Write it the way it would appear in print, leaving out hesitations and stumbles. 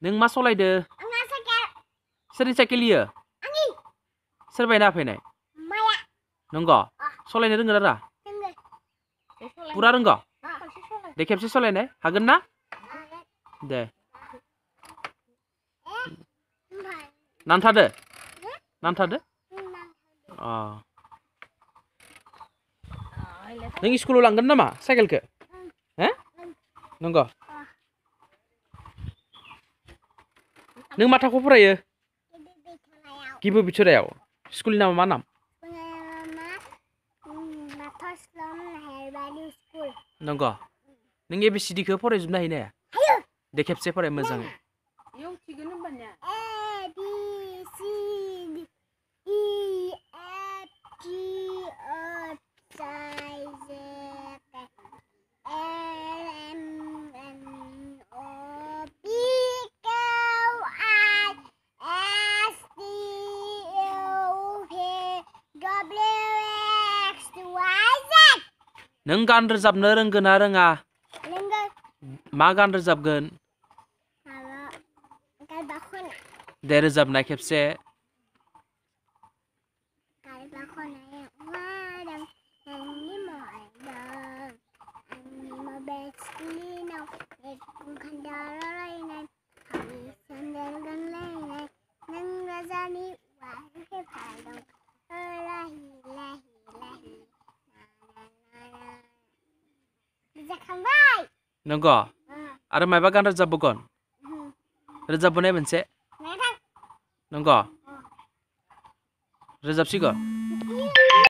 नों मा सलायदो? आंना साइकेल। सोरनि साइकेल इयो? आंनि। सोर बायना होफैनाय? माया। नंगौ? सलायनो रोंगोना रोङा? रोंगो। पुरा रोंगौ? खनसे सलाय। दे खेबसे सलायनाय हागोन ना? दे। नांथादो? नांथादो? अ। नों स्कुलाव लांगोन नामा साइकेलखौ? हो? नंगौ? नों मा थाखोआव फरायो? गिबि बिथोरायाव। स्कुलनि नामा मा नाम? नंगौ? नों ABCD खौ फरायजोबनो हायो ना हाया? हायो। दे खेबसे फराय मोजाङै। इयाव थिगोन होमबानिया। A B C D E F G H I J K L M N O P Q R S T U V W X Y Z। नों गान रोजाबनो रोंगोन ना रोङा? रोंगो। मा गान रोजाबगोन? दे रोजाबनाय खेबसे। नंगौ? आरो मायबा गान रोजाबबावगोन? रोजाबबावनाय मोनसे। नंगौ? रोजाबसिगोन?